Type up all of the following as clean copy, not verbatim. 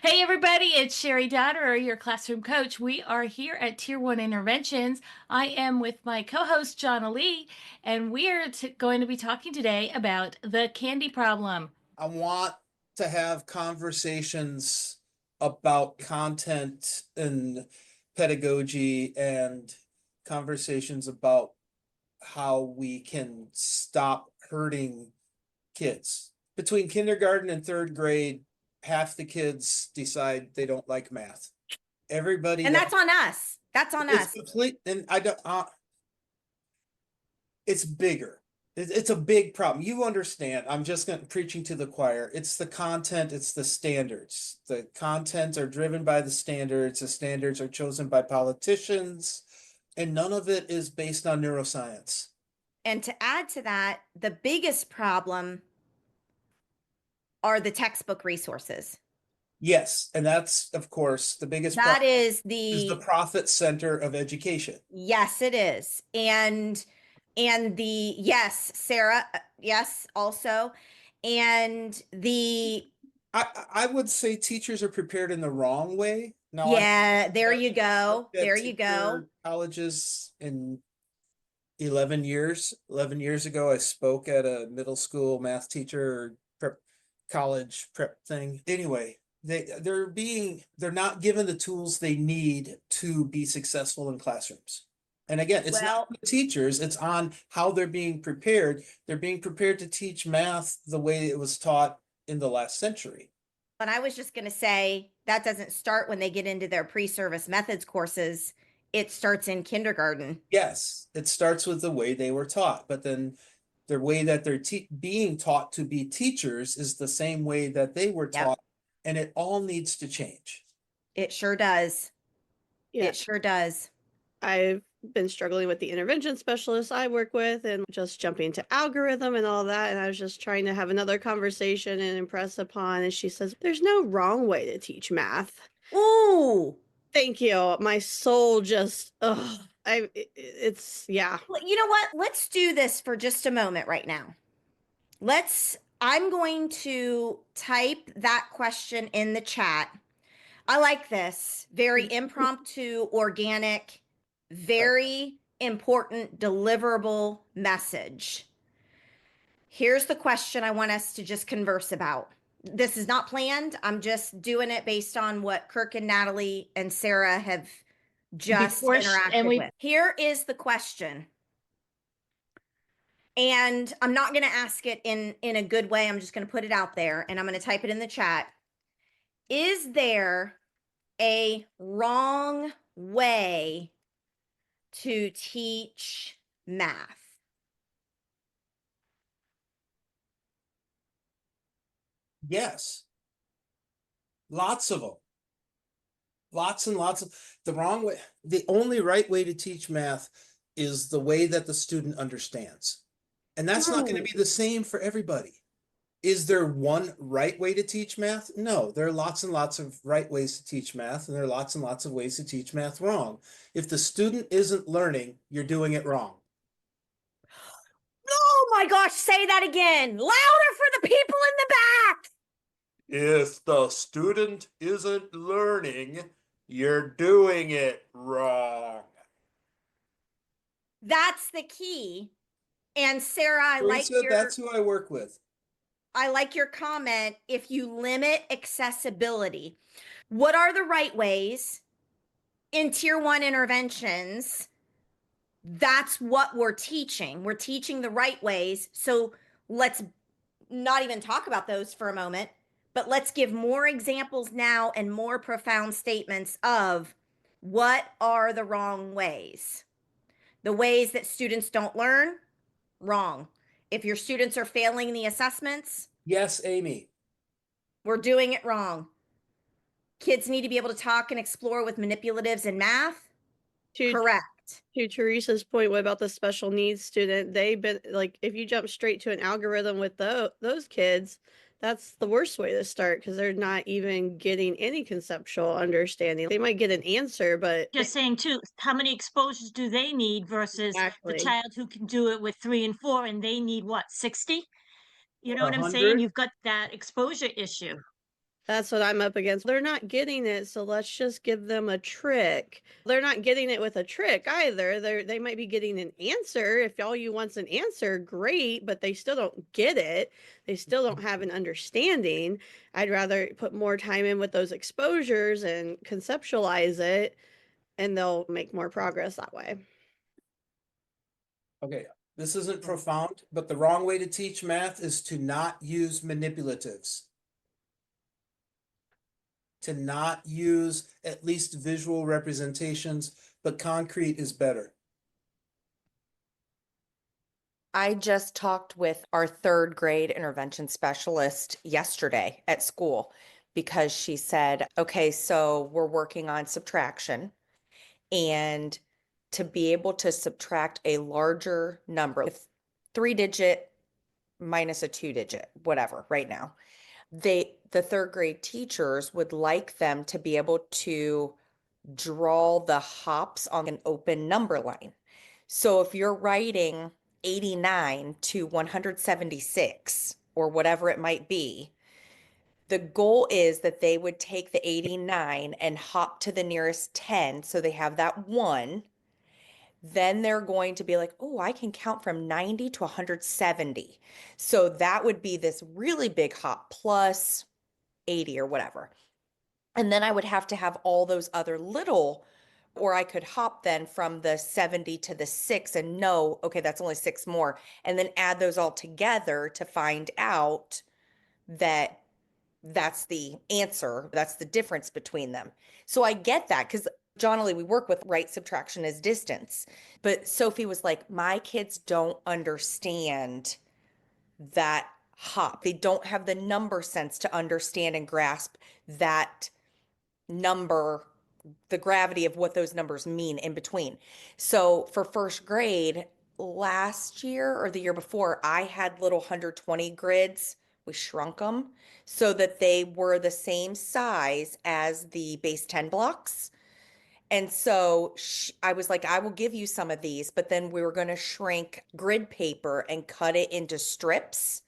Hey everybody, it's Cheri Dotterer, your classroom coach. We are here at Tier 1 Interventions. I am with my co-host Jonily, and we are going to be talking today about the candy problem. I want to have conversations about content and pedagogy and conversations about how we can stop hurting kids. Between kindergarten and third grade, half the kids decide they don't like math. Everybody And that that's on us. That's on it's us. complete, and I don't, it's bigger. It's a big problem. You understand. I'm just going preaching to the choir. It's the content, it's the standards. The content are driven by the standards are chosen by politicians, and none of it is based on neuroscience. And to add to that, the biggest problem are the textbook resources. Yes, and that's of course the biggest That problem is is the the, profit center of education. yes, it is. And the, yes, Sarah, yes, also. And the, I would say teachers are prepared in the wrong way. Now I yeah, there you go. worked at There you go. teacher colleges in 11 years ago. I spoke at a middle school math teacher or prep college prep thing. Anyway, they're not given the tools they need to be successful in classrooms. And again, it's not Well, the teachers, it's on how they're being prepared. They're being prepared to teach math the way it was taught in the last century. and I was just going to say that doesn't start when they get into their pre-service methods courses. It starts in kindergarten. Yes, it starts with the way they were taught, but then the way that they're being taught to be teachers is the same way that they were Yep, taught, and it all needs to change. it sure does. Yeah, It sure does. I've been struggling with the intervention specialist I work with and just jumping to algorithm and all that. And I was just trying to have another conversation and impress upon. And she says, there's no wrong way to teach math. Ooh. Thank you. My soul just, yeah. Well, you know what? Let's do this for just a moment right now. I'm going to type that question in the chat. I like this. Very impromptu, organic, very important, deliverable message. Here's the question I want us to just converse about. This is not planned. I'm just doing it based on what Kirk and Natalie and Sarah have just interacted with. Here is the question. And I'm not going to ask it in a good way. I'm just going to put it out there and I'm going to type it in the chat. Is there a wrong way to teach math? Yes, lots of them. Lots and lots of the wrong way. The only right way to teach math is the way that the student understands. And that's not going to be the same for everybody. Is there one right way to teach math? No, there are lots and lots of right ways to teach math, and there are lots and lots of ways to teach math wrong. If the student isn't learning, you're doing it wrong. Oh my gosh, say that again. Louder for the people in the back. If the student isn't learning, you're doing it wrong. That's the key. And Sarah, That's who I work with. I like your comment. If you limit accessibility, what are the right ways in tier 1 interventions? That's what we're teaching. We're teaching the right ways. So let's not even talk about those for a moment, but let's give more examples now and more profound statements of what are the wrong ways. The ways that students don't learn, wrong. If your students are failing the assessments, yes, Amy, we're doing it wrong. Kids need to be able to talk and explore with manipulatives in math. Correct. To Teresa's point, what about the special needs student? They've been like, if you jump straight to an algorithm with those kids, that's the worst way to start because they're not even getting any conceptual understanding. They might get an answer, but just saying too, how many exposures do they need versus the child who can do it with 3 and 4 and they need what, 60? You know what I'm saying? 100. You've got that exposure issue. That's what I'm up against. They're not getting it, so let's just give them a trick. They're not getting it with a trick either. They might be getting an answer. If all you want's an answer, great, but they still don't get it. They still don't have an understanding. I'd rather put more time in with those exposures and conceptualize it, and they'll make more progress that way. Okay, this isn't profound, but the wrong way to teach math is to not use manipulatives. To not use at least visual representations, but concrete is better. I just talked with our third grade intervention specialist yesterday at school because she said, okay, so we're working on subtraction, and to be able to subtract a larger number, 3-digit minus a 2-digit, whatever, right now, the third grade teachers would like them to be able to draw the hops on an open number line. So if you're writing 89 to 176 or whatever it might be, the goal is that they would take the 89 and hop to the nearest 10. So they have that 1. Then they're going to be like, oh, I can count from 90 to 170. So that would be this really big hop plus 80 or whatever. And then I would have to have all those other little, or I could hop then from the 70 to the 6 and know, okay, that's only 6 more, and then add those all together to find out that that's the answer. That's the difference between them. So I get that because Jonily, we work with right subtraction as distance. But Sophie was like, my kids don't understand that hop. They don't have the number sense to understand and grasp that number, the gravity of what those numbers mean in between. So for first grade, last year or the year before, I had little 120 grids. We shrunk them so that they were the same size as the base 10 blocks. And so I was like, I will give you some of these, but then we were going to shrink grid paper and cut it into strips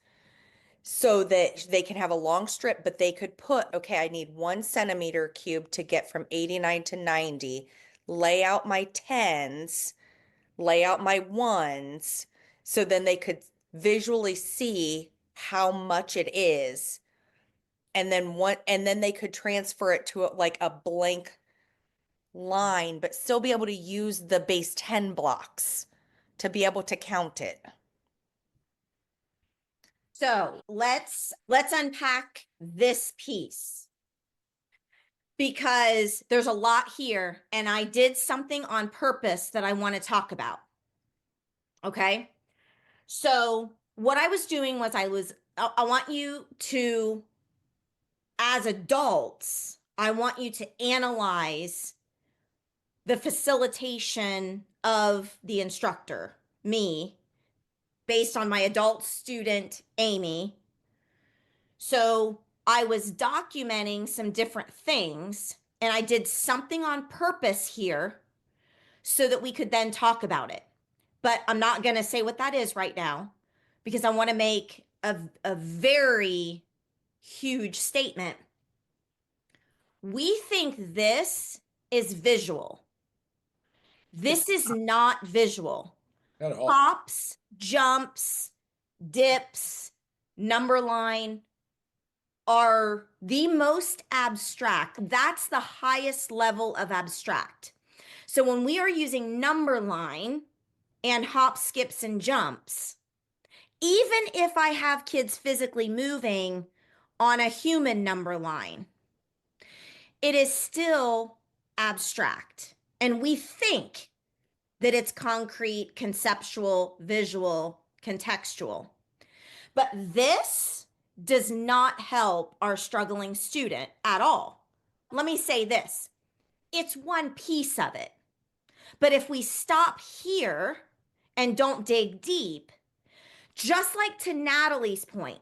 so that they can have a long strip, but they could put, okay, I need 1 centimeter cube to get from 89 to 90, lay out my 10s, lay out my 1s, so then they could visually see how much it is. And then they could transfer it to like a blank line, but still be able to use the base 10 blocks to be able to count it. So let's unpack this piece, because there's a lot here, and I did something on purpose that I want to talk about. Okay. So what I was doing was I want you to, as adults, I want you to analyze the facilitation of the instructor, me, based on my adult student, Amy. So I was documenting some different things, and I did something on purpose here so that we could then talk about it. But I'm not going to say what that is right now, because I want to make a very huge statement. We think this is visual. This is not visual. Not at all. Hops, jumps, dips, number line are the most abstract. That's the highest level of abstract. So when we are using number line and hop, skips, and jumps, even if I have kids physically moving on a human number line, it is still abstract. And we think that it's concrete, conceptual, visual, contextual. But this does not help our struggling student at all. Let me say this. It's one piece of it. But if we stop here and don't dig deep, just like to Natalie's point,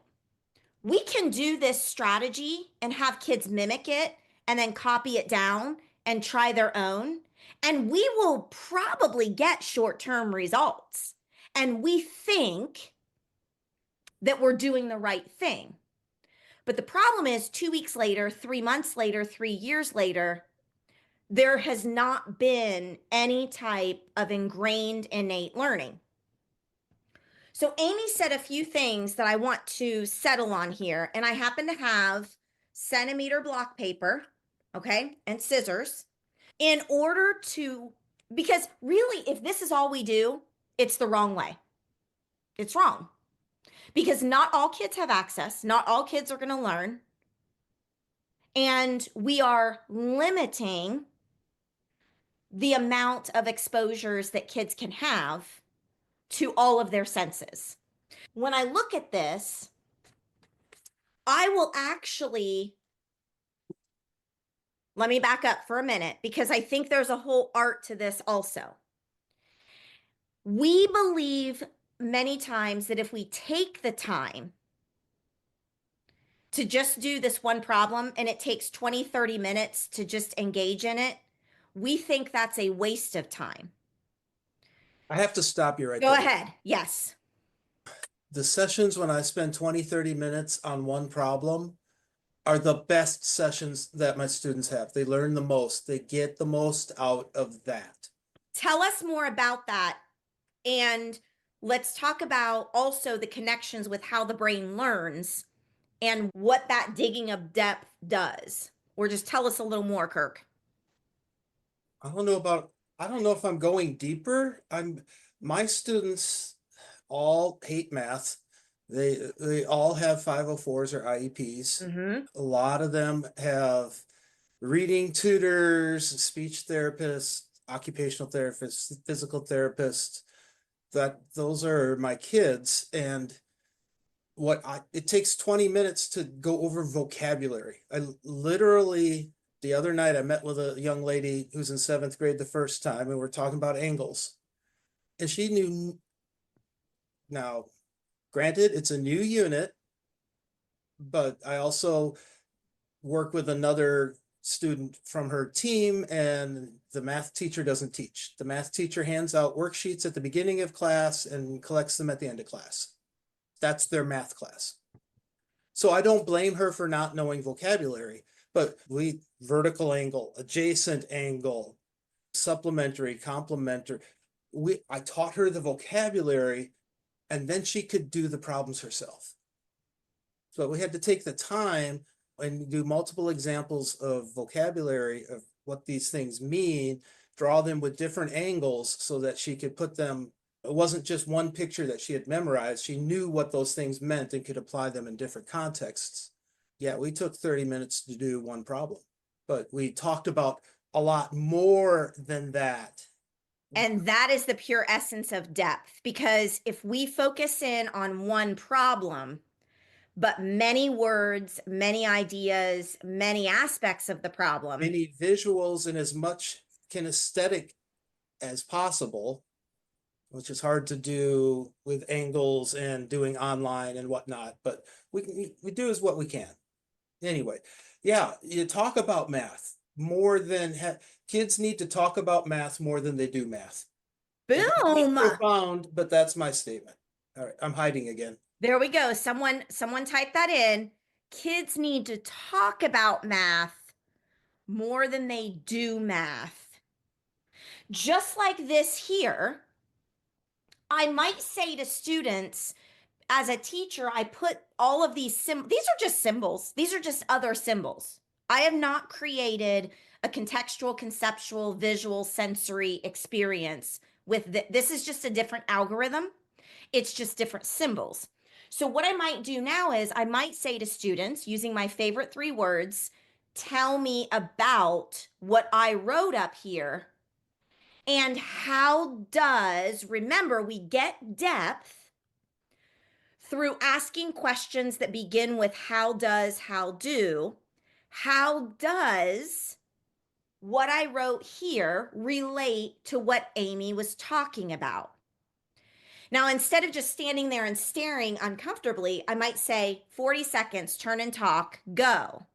we can do this strategy and have kids mimic it and then copy it down and try their own. And we will probably get short-term results. And we think that we're doing the right thing. But the problem is 2 weeks later, 3 months later, 3 years later, there has not been any type of ingrained innate learning. So Amy said a few things that I want to settle on here, and I happen to have centimeter block paper, okay, and scissors in order to, because really, if this is all we do, it's the wrong way. It's wrong. Because not all kids have access, not all kids are going to learn. And we are limiting the amount of exposures that kids can have to all of their senses. When I look at this, I will actually, let me back up for a minute because I think there's a whole art to this also. We believe many times that if we take the time to just do this one problem and it takes 20, 30 minutes to just engage in it, we think that's a waste of time. I have to stop you right Go there. ahead. Yes. The sessions when I spend 20, 30 minutes on one problem are the best sessions that my students have. They learn the most. They get the most out of that. Tell us more about that. And let's talk about also the connections with how the brain learns and what that digging of depth does. Or just tell us a little more, Kirk. I don't know if I'm going deeper. My students all hate math. They all have 504s or IEPs. Mm-hmm. A lot of them have reading tutors, speech therapists, occupational therapists, physical therapists. Those are my kids. And it takes 20 minutes to go over vocabulary. I literally, the other night I met with a young lady who's in 7th grade the first time, and we're talking about angles. And she knew, now, granted, it's a new unit, but I also work with another student from her team, and the math teacher doesn't teach. The math teacher hands out worksheets at the beginning of class and collects them at the end of class. That's their math class. So I don't blame her for not knowing vocabulary, but vertical angle, adjacent angle, supplementary, complementary. I taught her the vocabulary, and then she could do the problems herself. So we had to take the time and do multiple examples of vocabulary of what these things mean, draw them with different angles so that she could put them. It wasn't just one picture that she had memorized. She knew what those things meant and could apply them in different contexts. Yeah, we took 30 minutes to do one problem, but we talked about a lot more than that. And that is the pure essence of depth, because if we focus in on one problem, but many words, many ideas, many aspects of the problem, many visuals, and as much kinesthetic as possible, which is hard to do with angles and doing online and whatnot, but we do is what we can. Anyway, yeah, you talk about math more than kids need to talk about math more than they do math. boom. Profound, but that's my statement. All right, I'm hiding again. There we go. Someone type that in. Kids need to talk about math more than they do math. Just like this here, I might say to students, as a teacher, I put all of these these are just symbols. These are just other symbols. I have not created a contextual, conceptual, visual, sensory experience with this is just a different algorithm. It's just different symbols. So what I might do now is I might say to students, using my favorite 3 words, tell me about what I wrote up here. And remember, we get depth through asking questions that begin with how does, how do. How does what I wrote here relate to what Amy was talking about? Now, instead of just standing there and staring uncomfortably, I might say 40 seconds, turn and talk, go.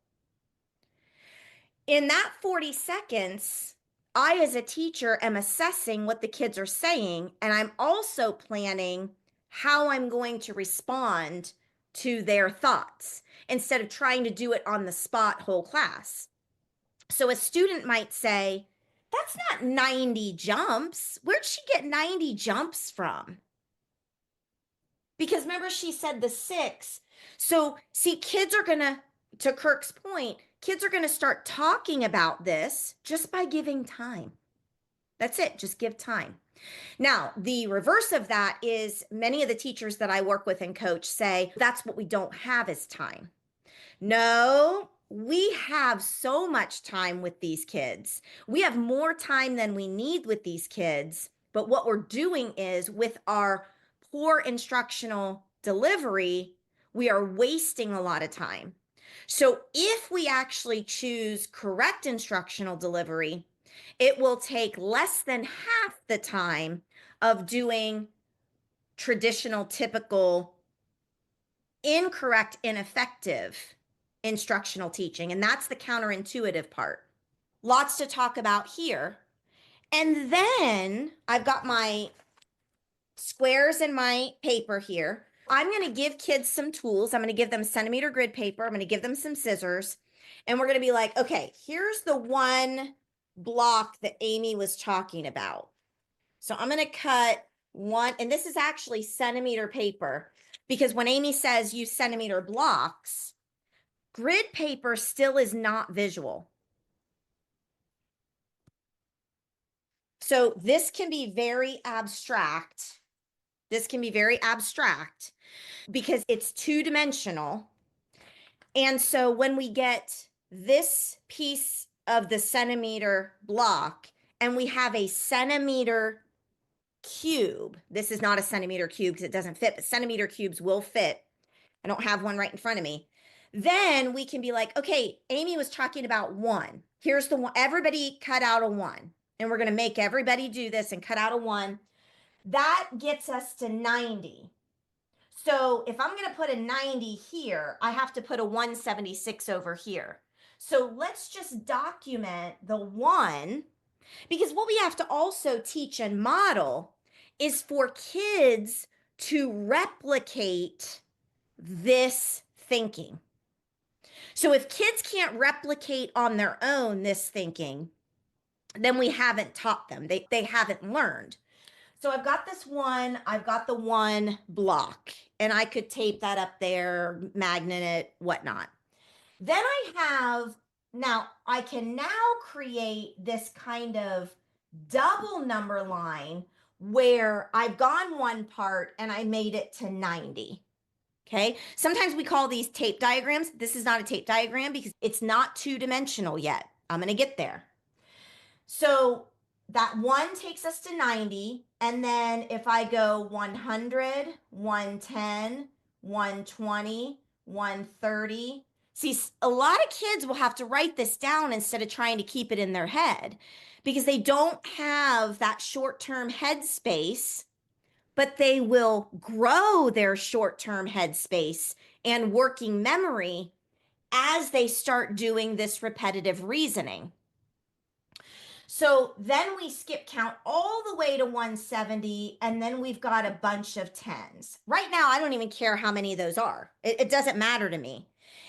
In that 40 seconds, I, as a teacher, am assessing what the kids are saying, and I'm also planning how I'm going to respond to their thoughts instead of trying to do it on the spot whole class. So a student might say, that's not 90 jumps. Where'd she get 90 jumps from? Because remember, she said the 6. So see, kids are going to Kirk's point, kids are going to start talking about this just by giving time. That's it. Just give time. Now, the reverse of that is many of the teachers that I work with and coach say, that's what we don't have is time. No, we have so much time with these kids. We have more time than we need with these kids. But what we're doing is with our poor instructional delivery, we are wasting a lot of time. So if we actually choose correct instructional delivery, it will take less than half the time of doing traditional, typical, incorrect, ineffective instructional teaching. And that's the counterintuitive part. Lots to talk about here. And then I've got my squares in my paper here. I'm going to give kids some tools. I'm going to give them centimeter grid paper. I'm going to give them some scissors. And we're going to be like, okay, here's the one block that Amy was talking about. So I'm going to cut one, and this is actually centimeter paper, because when Amy says use centimeter blocks, grid paper still is not visual. So this can be very abstract. This can be very abstract because it's two-dimensional. And so when we get this piece of the centimeter block and we have a centimeter cube, this is not a centimeter cube because it doesn't fit, but centimeter cubes will fit. I don't have one right in front of me. Then we can be like, okay, Amy was talking about 1. Here's the one. Everybody cut out a 1. And we're going to make everybody do this and cut out a 1. That gets us to 90. So if I'm going to put a 90 here, I have to put a 176 over here. So let's just document the 1, because what we have to also teach and model is for kids to replicate this thinking. So if kids can't replicate on their own this thinking, then we haven't taught them. They haven't learned. So I've got this one, I've got the 1 block, and I could tape that up there, magnet it, whatnot. Then I can now create this kind of double number line where I've gone one part and I made it to 90. Okay. Sometimes we call these tape diagrams. This is not a tape diagram because it's not two-dimensional yet. I'm going to get there. So that 1 takes us to 90. And then if I go 100, 110, 120, 130. See, a lot of kids will have to write this down instead of trying to keep it in their head because they don't have that short-term headspace, but they will grow their short-term headspace and working memory as they start doing this repetitive reasoning. So then we skip count all the way to 170, and then we've got a bunch of 10s. Right now, I don't even care how many of those are. It doesn't matter to me.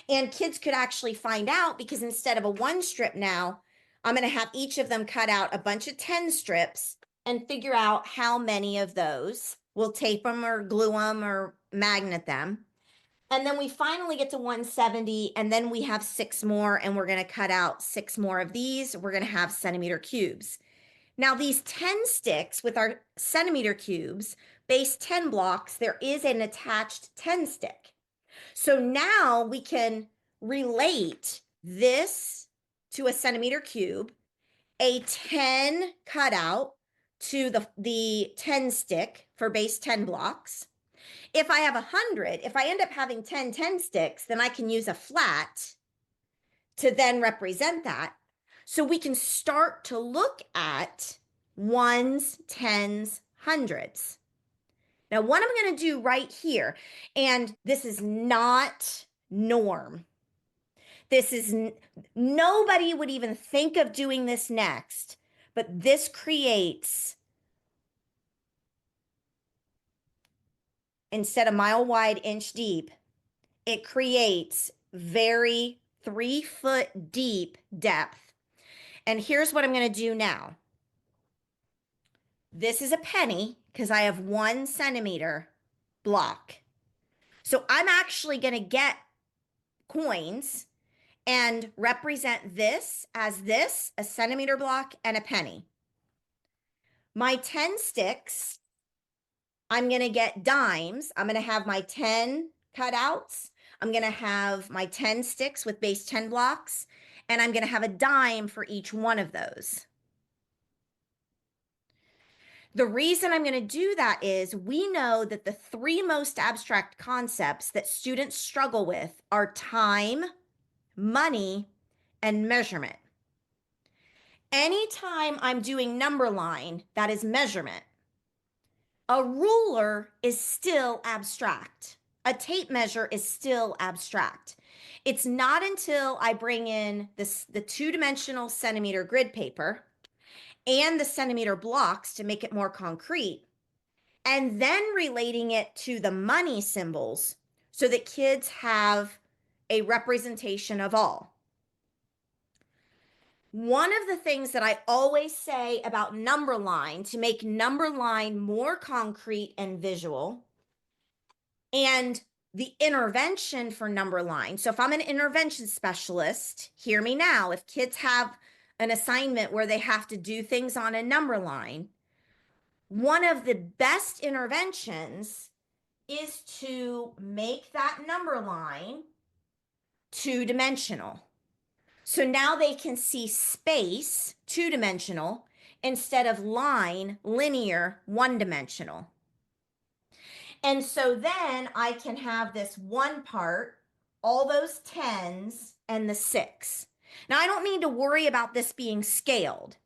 And kids could actually find out because instead of a 1 strip now, I'm going to have each of them cut out a bunch of 10 strips and figure out how many of those. We'll tape them or glue them or magnet them. And then we finally get to 170, and then we have 6 more, and we're going to cut out 6 more of these. We're going to have centimeter cubes. Now, these 10 sticks with our centimeter cubes, base 10 blocks, there is an attached 10 stick. So now we can relate this to a centimeter cube, a 10 cutout to the 10 stick for base 10 blocks. If I have 100, if I end up having 10 sticks, then I can use a flat to then represent that. So we can start to look at 1s, 10s, 100s. Now, what I'm going to do right here, and this is not norm. This is, nobody would even think of doing this next, but this creates, instead of mile wide, inch deep, it creates very 3-foot deep depth. And here's what I'm going to do now. This is a penny because I have 1 centimeter block. So I'm actually going to get coins and represent this as this, a centimeter block and a penny. My 10 sticks, I'm going to get dimes. I'm going to have my 10 cutouts. I'm going to have my 10 sticks with base 10 blocks, and I'm going to have a dime for each one of those. The reason I'm going to do that is we know that the 3 most abstract concepts that students struggle with are time, money, and measurement. Anytime I'm doing number line, that is measurement. A ruler is still abstract. A tape measure is still abstract. It's not until I bring in the 2-dimensional centimeter grid paper and the centimeter blocks to make it more concrete, and then relating it to the money symbols so that kids have a representation of all. One of the things that I always say about number line to make number line more concrete and visual, and the intervention for number line. So if I'm an intervention specialist, hear me now, if kids have an assignment where they have to do things on a number line, one of the best interventions is to make that number line 2-dimensional. So now they can see space, 2-dimensional, instead of line, linear, 1-dimensional. And so then I can have this one part, all those 10s and the 6. Now I don't need to worry about this being scaled.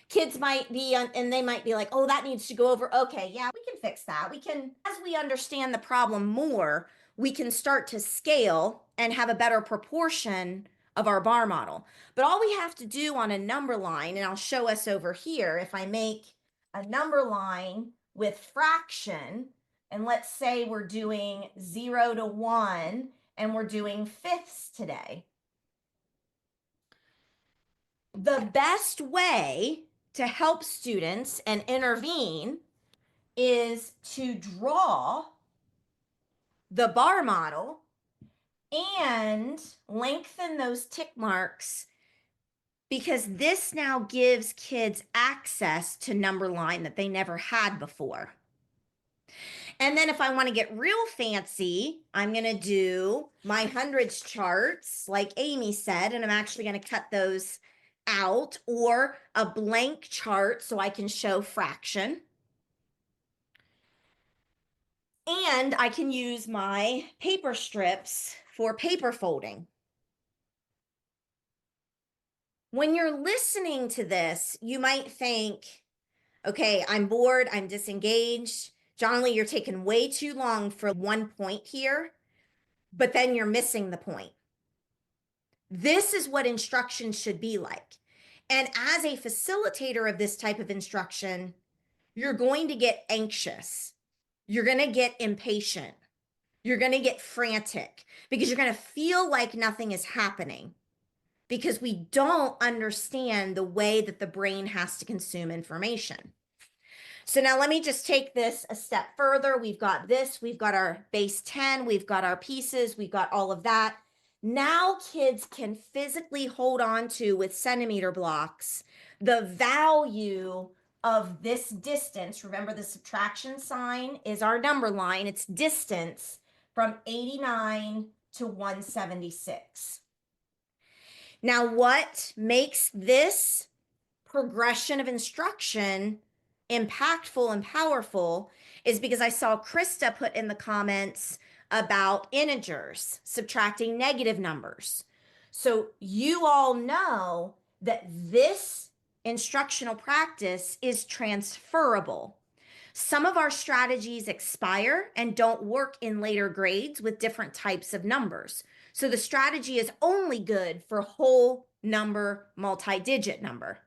Kids might be, and they might be like, oh, that needs to go over. Okay, yeah, we can fix that. As we understand the problem more, we can start to scale and have a better proportion of our bar model. But all we have to do on a number line, and I'll show us over here, if I make a number line with fraction, and let's say we're doing 0 to 1, and we're doing fifths today. The best way to help students and intervene is to draw the bar model and lengthen those tick marks, because this now gives kids access to number line that they never had before. And then if I want to get real fancy, I'm going to do my hundreds charts like Amy said, and I'm actually going to cut those out, or a blank chart so I can show fraction. And I can use my paper strips for paper folding. When you're listening to this, you might think, okay, I'm bored, I'm disengaged. Jonily, you're taking way too long for one point here, but then you're missing the point. This is what instruction should be like. And as a facilitator of this type of instruction, you're going to get anxious. You're going to get impatient. You're going to get frantic because you're going to feel like nothing is happening because we don't understand the way that the brain has to consume information. So now let me just take this a step further. We've got this, we've got our base 10, we've got our pieces, we've got all of that. Now kids can physically hold on to, with centimeter blocks, the value of this distance. Remember, the subtraction sign is our number line. It's distance from 89 to 176. Now, what makes this progression of instruction impactful and powerful is because I saw Krista put in the comments about integers, subtracting negative numbers. So you all know that this instructional practice is transferable. Some of our strategies expire and don't work in later grades with different types of numbers. So the strategy is only good for whole number, multi-digit number.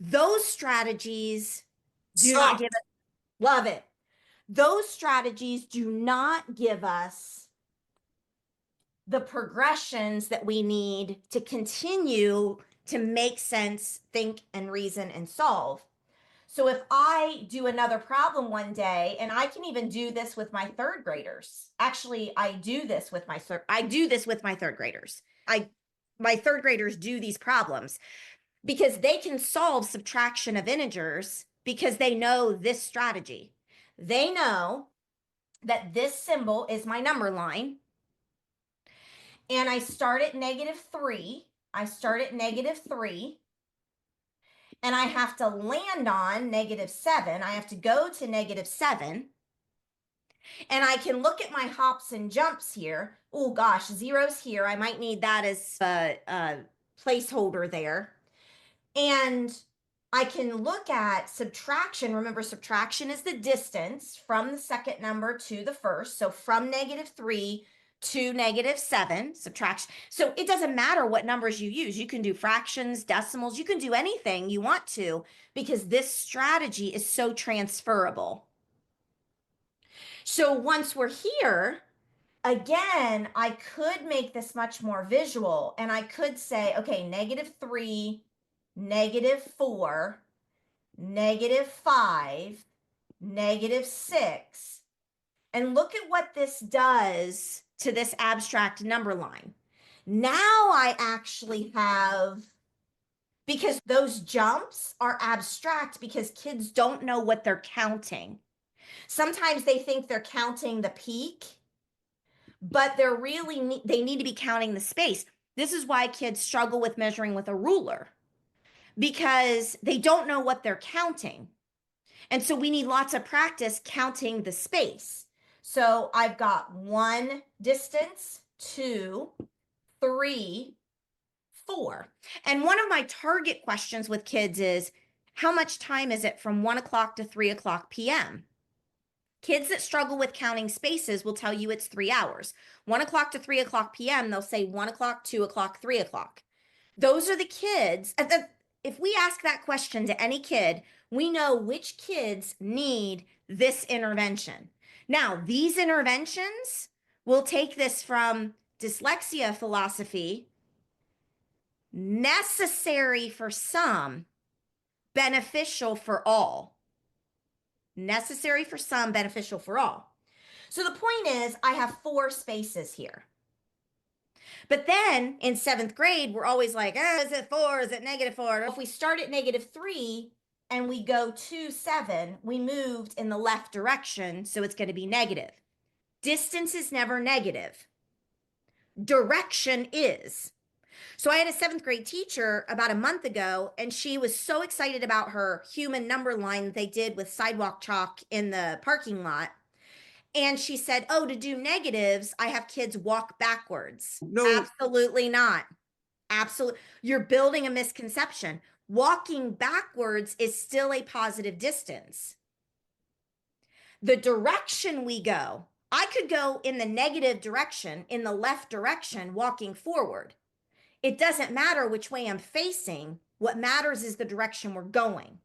Those strategies do not give us, love it. Those strategies do not give us the progressions that we need to continue to make sense, think, and reason and solve. So if I do another problem one day, and I can even do this with my third graders. Actually, I do this with my third graders. My third graders do these problems because they can solve subtraction of integers because they know this strategy. They know that this symbol is my number line. And I start at -3. I start at -3. And I have to land on -7. I have to go to -7. And I can look at my hops and jumps here. Oh gosh, zeros here. I might need that as a placeholder there. And I can look at subtraction. Remember, subtraction is the distance from the second number to the first. So from -3 to -7, subtraction. So it doesn't matter what numbers you use. You can do fractions, decimals, you can do anything you want to because this strategy is so transferable. So once we're here, again, I could make this much more visual and I could say, okay, -3, -4, -5, -6. And look at what this does to this abstract number line. Now I actually have, because those jumps are abstract because kids don't know what they're counting. Sometimes they think they're counting the peak, but they need to be counting the space. This is why kids struggle with measuring with a ruler because they don't know what they're counting. And so we need lots of practice counting the space. So I've got 1 distance, 2, 3, 4. And one of my target questions with kids is, how much time is it from 1 o'clock to 3 o'clock p.m.? Kids that struggle with counting spaces will tell you it's 3 hours. 1 o'clock to 3 o'clock p.m., they'll say 1 o'clock, 2 o'clock, 3 o'clock. Those are the kids. If we ask that question to any kid, we know which kids need this intervention. Now, these interventions will take this from dyslexia philosophy, necessary for some, beneficial for all. Necessary for some, beneficial for all. So the point is, I have 4 spaces here. But then in 7th grade, we're always like, is it 4? Is it -4? If we start at -3 and we go to 7, we moved in the left direction, so it's going to be negative. Distance is never negative. Direction is. So I had a 7th grade teacher about a month ago, and she was so excited about her human number line that they did with sidewalk chalk in the parking lot. And she said, oh, to do negatives, I have kids walk backwards. No. Absolutely not. Absolutely. You're building a misconception. Walking backwards is still a positive distance. The direction we go, I could go in the negative direction, in the left direction, walking forward. It doesn't matter which way I'm facing. What matters is the direction we're going.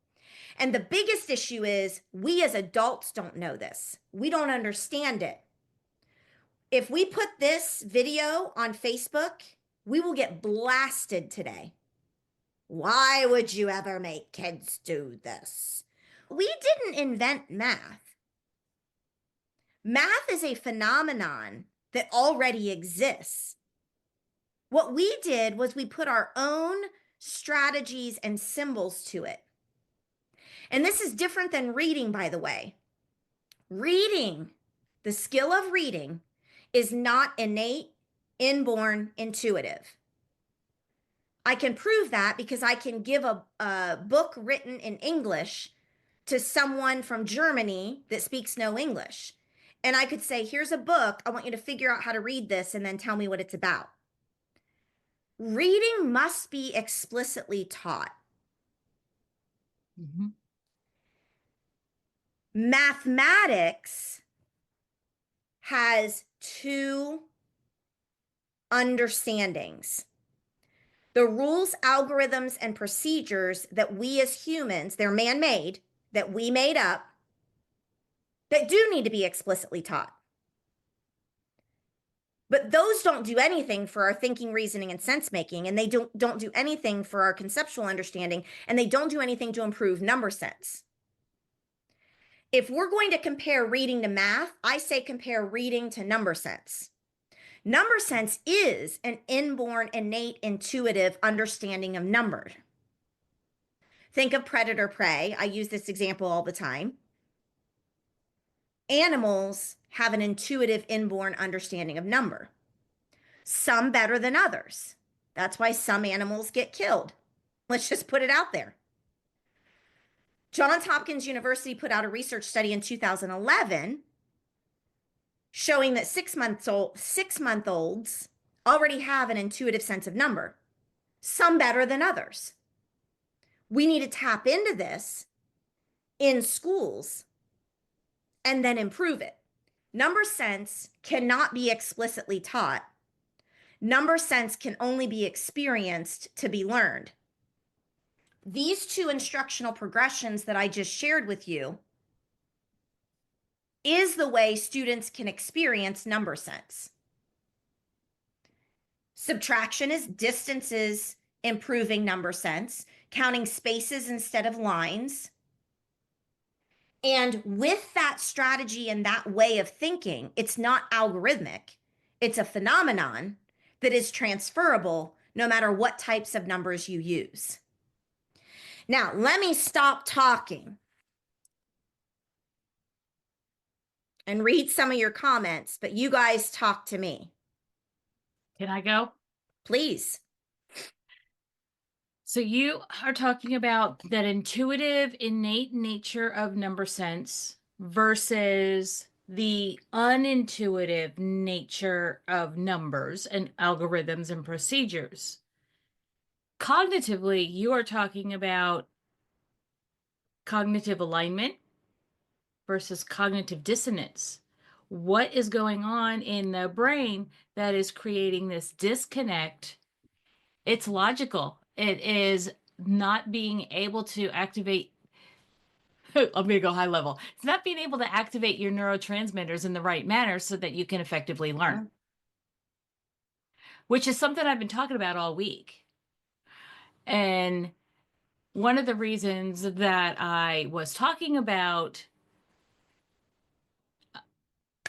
And the biggest issue is we as adults don't know this. We don't understand it. If we put this video on Facebook, we will get blasted today. Why would you ever make kids do this? We didn't invent math. Math is a phenomenon that already exists. What we did was we put our own strategies and symbols to it. And this is different than reading, by the way. Reading, the skill of reading, is not innate, inborn, intuitive. I can prove that because I can give a book written in English to someone from Germany that speaks no English. And I could say, here's a book. I want you to figure out how to read this and then tell me what it's about. Reading must be explicitly taught. Mm-hmm. Mathematics has 2 understandings. The rules, algorithms, and procedures that we as humans, they're man-made, that we made up, that do need to be explicitly taught. But those don't do anything for our thinking, reasoning, and sense making, and they don't do anything for our conceptual understanding, and they don't do anything to improve number sense. If we're going to compare reading to math, I say compare reading to number sense. Number sense is an inborn, innate, intuitive understanding of number. Think of predator prey. I use this example all the time. Animals have an intuitive, inborn understanding of number. Some better than others. That's why some animals get killed. Let's just put it out there. Johns Hopkins University put out a research study in 2011 showing that 6-month-olds already have an intuitive sense of number, some better than others. We need to tap into this in schools and then improve it. Number sense cannot be explicitly taught. Number sense can only be experienced to be learned. These two instructional progressions that I just shared with you is the way students can experience number sense. Subtraction is distances improving number sense, counting spaces instead of lines. And with that strategy and that way of thinking, it's not algorithmic. It's a phenomenon that is transferable no matter what types of numbers you use. Now, let me stop talking and read some of your comments, but you guys talk to me. Can I go? Please. So you are talking about that intuitive, innate nature of number sense versus the unintuitive nature of numbers and algorithms and procedures. Cognitively, you are talking about cognitive alignment versus cognitive dissonance. What is going on in the brain that is creating this disconnect? It's logical. It is not being able to activate. I'm going to go high level. It's not being able to activate your neurotransmitters in the right manner so that you can effectively learn, which is something I've been talking about all week. And one of the reasons that I was talking about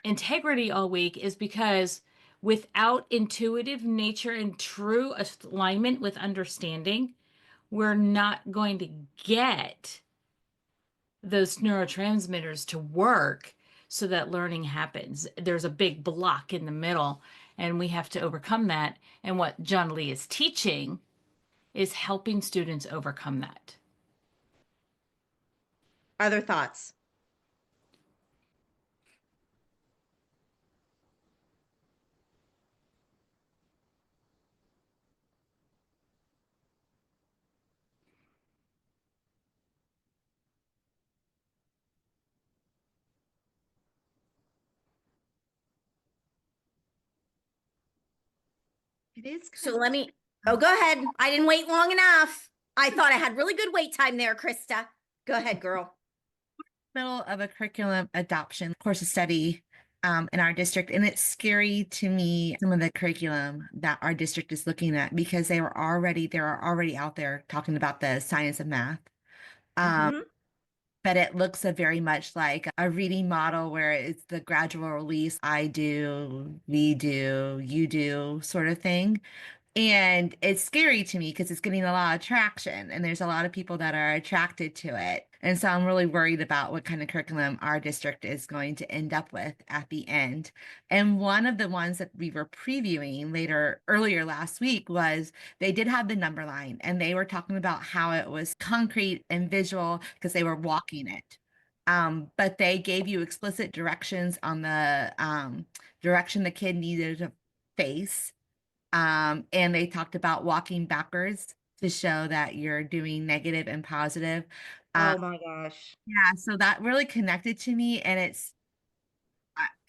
integrity all week is because without intuitive nature and true alignment with understanding, we're not going to get those neurotransmitters to work so that learning happens. There's a big block in the middle, and we have to overcome that. And what Jonily is teaching is helping students overcome that. Other thoughts? It is So let me, oh, go ahead. I didn't wait long enough. I thought I had really good wait time there, Krista. Go ahead, girl. middle of a curriculum adoption course of study in our district, and it's scary to me some of the curriculum that our district is looking at because they are already out there talking about the science of math. Mhm. But it looks a very much like a reading model where it's the gradual release, I do, we do, you do sort of thing. And it's scary to me because it's getting a lot of traction and there's a lot of people that are attracted to it. And so I'm really worried about what kind of curriculum our district is going to end up with at the end. And one of the ones that we were previewing earlier last week was they did have the number line and they were talking about how it was concrete and visual because they were walking it. But they gave you explicit directions on the direction the kid needed to face, and they talked about walking backwards to show that you're doing negative and positive. Oh my gosh. Yeah, so that really connected to me, and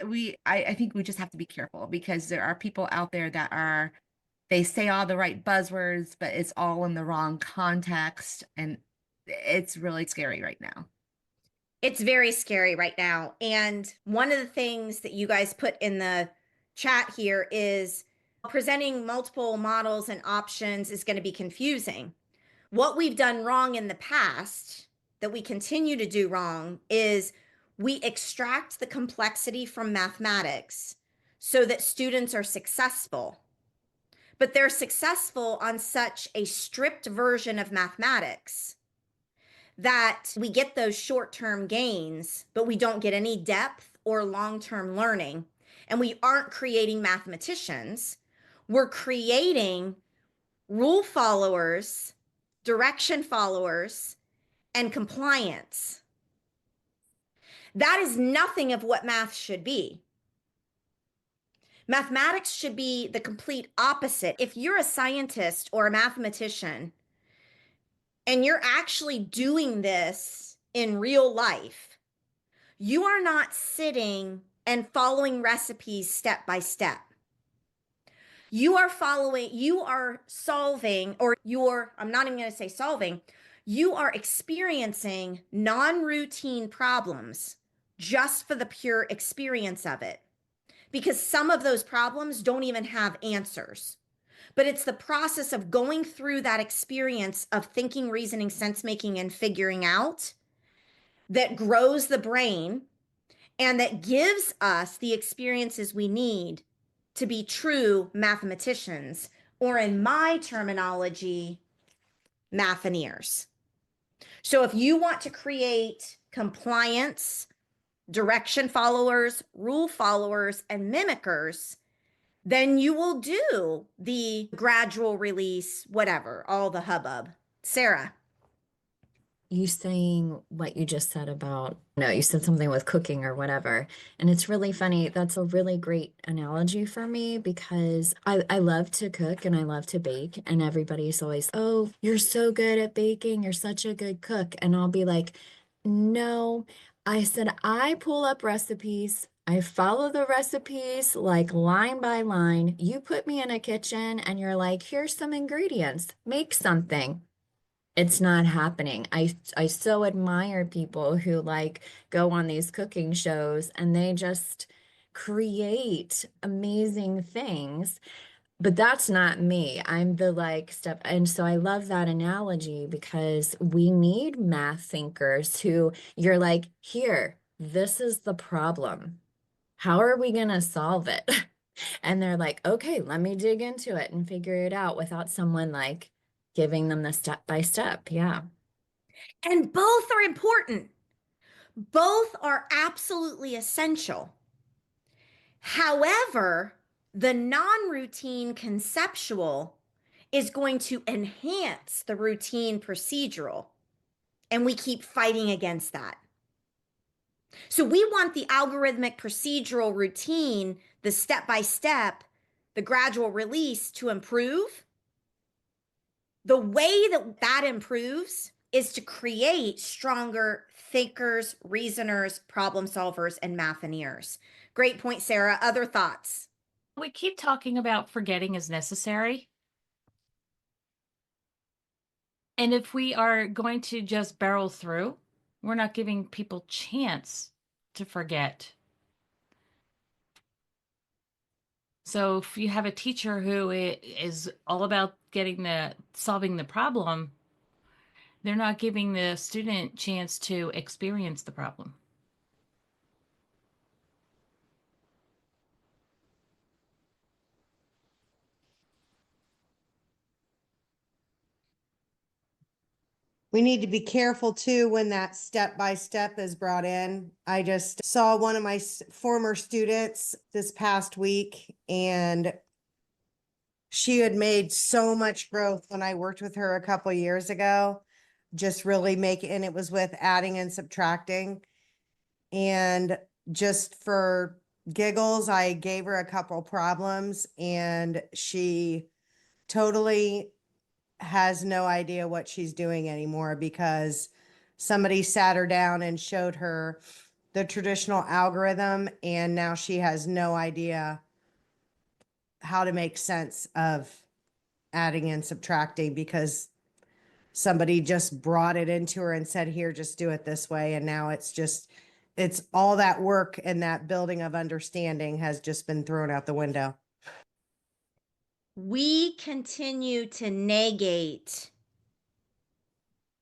I think we just have to be careful because there are people out there that they say all the right buzzwords, but it's all in the wrong context, and it's really scary right now. It's very scary right now. And one of the things that you guys put in the chat here is presenting multiple models and options is going to be confusing. What we've done wrong in the past that we continue to do wrong is we extract the complexity from mathematics so that students are successful. But they're successful on such a stripped version of mathematics that we get those short-term gains, but we don't get any depth or long-term learning. And we aren't creating mathematicians. We're creating rule followers, direction followers, and compliance. That is nothing of what math should be. Mathematics should be the complete opposite. If you're a scientist or a mathematician and you're actually doing this in real life, you are not sitting and following recipes step by step. You are solving, I'm not even going to say solving, you are experiencing non-routine problems just for the pure experience of it. Because some of those problems don't even have answers. But it's the process of going through that experience of thinking, reasoning, sense making, and figuring out that grows the brain and that gives us the experiences we need to be true mathematicians, or in my terminology, matheniers. So if you want to create compliance, direction followers, rule followers, and mimickers, then you will do the gradual release, whatever, all the hubbub. Sarah. You saying what you just said about, no, you said something with cooking or whatever. And it's really funny. That's a really great analogy for me because I love to cook and I love to bake. And everybody's always, oh, you're so good at baking. You're such a good cook. And I'll be like, no, I said, I pull up recipes. I follow the recipes like line by line. You put me in a kitchen and you're like, here's some ingredients, make something. It's not happening. I so admire people who like go on these cooking shows and they just create amazing things. But that's not me. I'm the like step. And so I love that analogy because we need math thinkers who you're like, here, this is the problem. How are we going to solve it? And they're like, okay, let me dig into it and figure it out without someone like giving them the step by step. Yeah. And both are important. Both are absolutely essential. However, the non-routine conceptual is going to enhance the routine procedural. And we keep fighting against that. So we want the algorithmic procedural routine, the step-by-step, the gradual release to improve. The way that that improves is to create stronger thinkers, reasoners, problem solvers, and matheniers. Great point, Sarah. Other thoughts? We keep talking about forgetting is necessary. And if we are going to just barrel through, we're not giving people chance to forget. So if you have a teacher who is all about solving the problem, they're not giving the student chance to experience the problem. We need to be careful too when that step by step is brought in. I just saw one of my former students this past week, and she had made so much growth when I worked with her a couple years ago. Just really and it was with adding and subtracting. And just for giggles, I gave her a couple problems, and she totally has no idea what she's doing anymore because somebody sat her down and showed her the traditional algorithm, and now she has no idea how to make sense of adding and subtracting because somebody just brought it into her and said, here, just do it this way. And now it's all that work and that building of understanding has just been thrown out the window. We continue to negate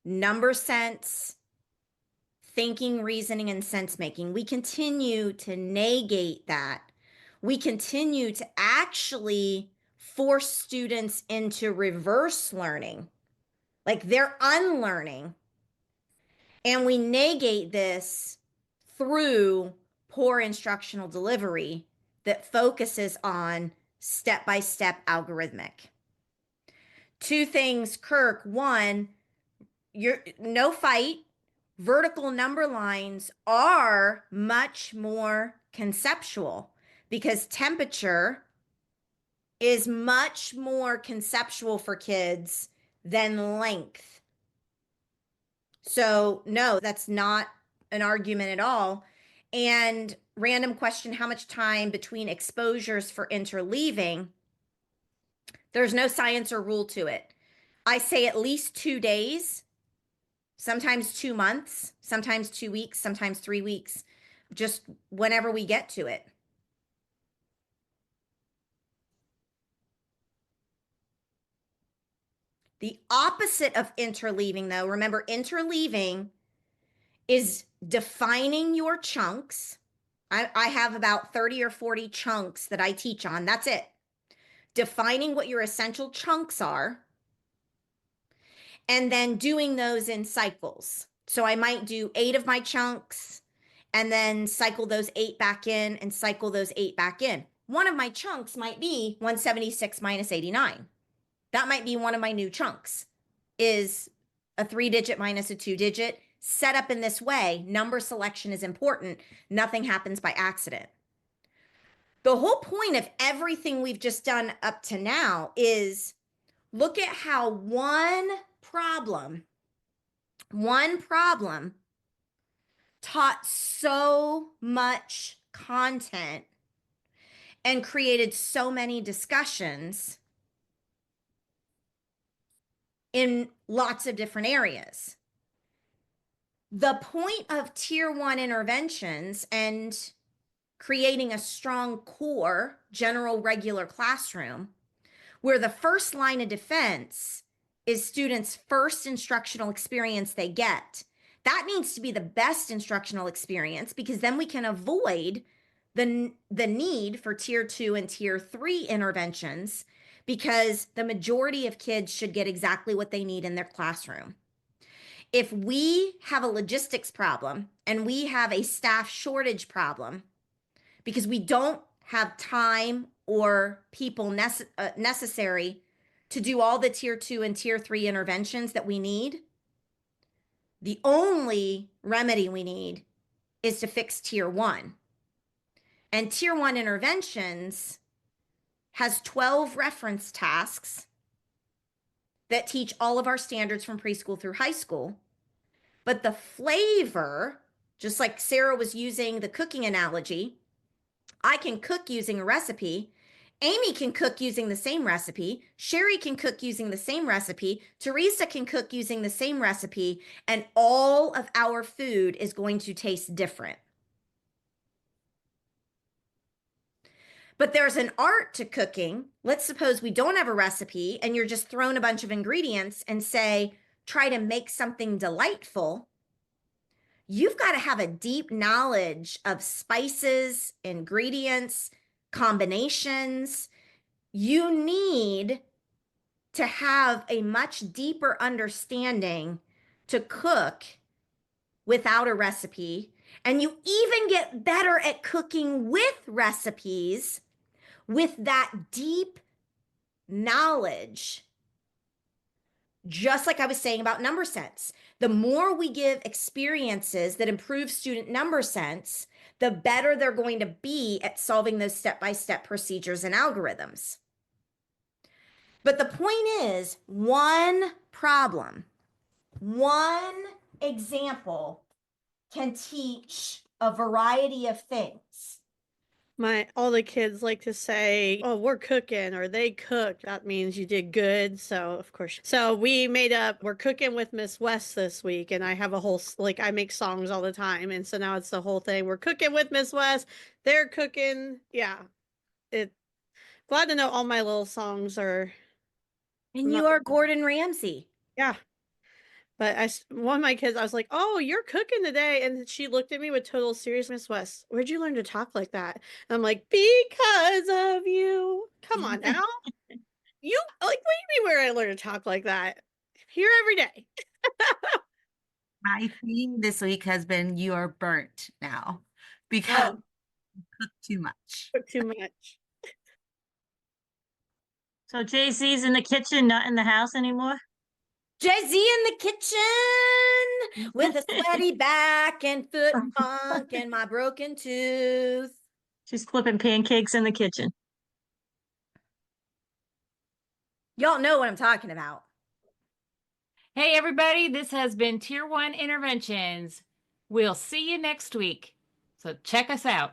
number sense, thinking, reasoning, and sense making. We continue to negate that. We continue to actually force students into reverse learning, like they're unlearning. And we negate this through poor instructional delivery that focuses on step-by-step algorithmic. Two things, Kirk. One, no fight. Vertical number lines are much more conceptual because temperature is much more conceptual for kids than length. So no, that's not an argument at all. And random question, how much time between exposures for interleaving? There's no science or rule to it. I say at least 2 days, sometimes 2 months, sometimes 2 weeks, sometimes 3 weeks, just whenever we get to it. The opposite of interleaving, though, remember, interleaving is defining your chunks. I have about 30 or 40 chunks that I teach on. That's it. Defining what your essential chunks are and then doing those in cycles. So I might do 8 of my chunks and then cycle those 8 back in and cycle those 8 back in. One of my chunks might be 176 minus 89. That might be one of my new chunks, is a 3-digit minus a 2-digit. Set up in this way, number selection is important. Nothing happens by accident. The whole point of everything we've just done up to now is look at how one problem taught so much content and created so many discussions in lots of different areas. The point of tier 1 interventions and creating a strong core general regular classroom where the first line of defense is students' first instructional experience they get. That needs to be the best instructional experience because then we can avoid the need for tier 2 and tier 3 interventions because the majority of kids should get exactly what they need in their classroom. If we have a logistics problem and we have a staff shortage problem because we don't have time or people necessary to do all the tier 2 and tier 3 interventions that we need, the only remedy we need is to fix tier 1. And tier 1 interventions has 12 reference tasks that teach all of our standards from preschool through high school. But the flavor, just like Sarah was using the cooking analogy, I can cook using a recipe. Amy can cook using the same recipe. Cheri can cook using the same recipe. Teresa can cook using the same recipe. And all of our food is going to taste different. But there's an art to cooking. Let's suppose we don't have a recipe and you're just throwing a bunch of ingredients and say, try to make something delightful. You've got to have a deep knowledge of spices, ingredients, combinations. You need to have a much deeper understanding to cook without a recipe. And you even get better at cooking with recipes with that deep knowledge. Just like I was saying about number sense, the more we give experiences that improve student number sense, the better they're going to be at solving those step-by-step procedures and algorithms. But the point is, one problem, one example can teach a variety of things. all the kids like to say, "Oh, we're cooking," or "they cooked." That means you did good. So of course, so we made up. We're cooking with Miss West this week, and I have a whole like I make songs all the time, and so now it's the whole thing. We're cooking with Miss West. They're cooking. Yeah, it. Glad to know all my little songs are. And you are Gordon Ramsay. Yeah. But one of my kids, I was like, "Oh, you're cooking today," and she looked at me with total seriousness. West, where'd you learn to talk like that? And I'm like, "Because of you. Come on now, you like what do you mean where I learned to talk like that? Here every day." My theme this week has been "You are burnt now" because you cook too much. Cook too much. So JC's in the kitchen, not in the house anymore? Jay-Z in the kitchen with a sweaty back and foot funk and my broken tooth. She's flipping pancakes in the kitchen. Y'all know what I'm talking about. Hey, everybody, this has been Tier 1 Interventions. We'll see you next week. So check us out.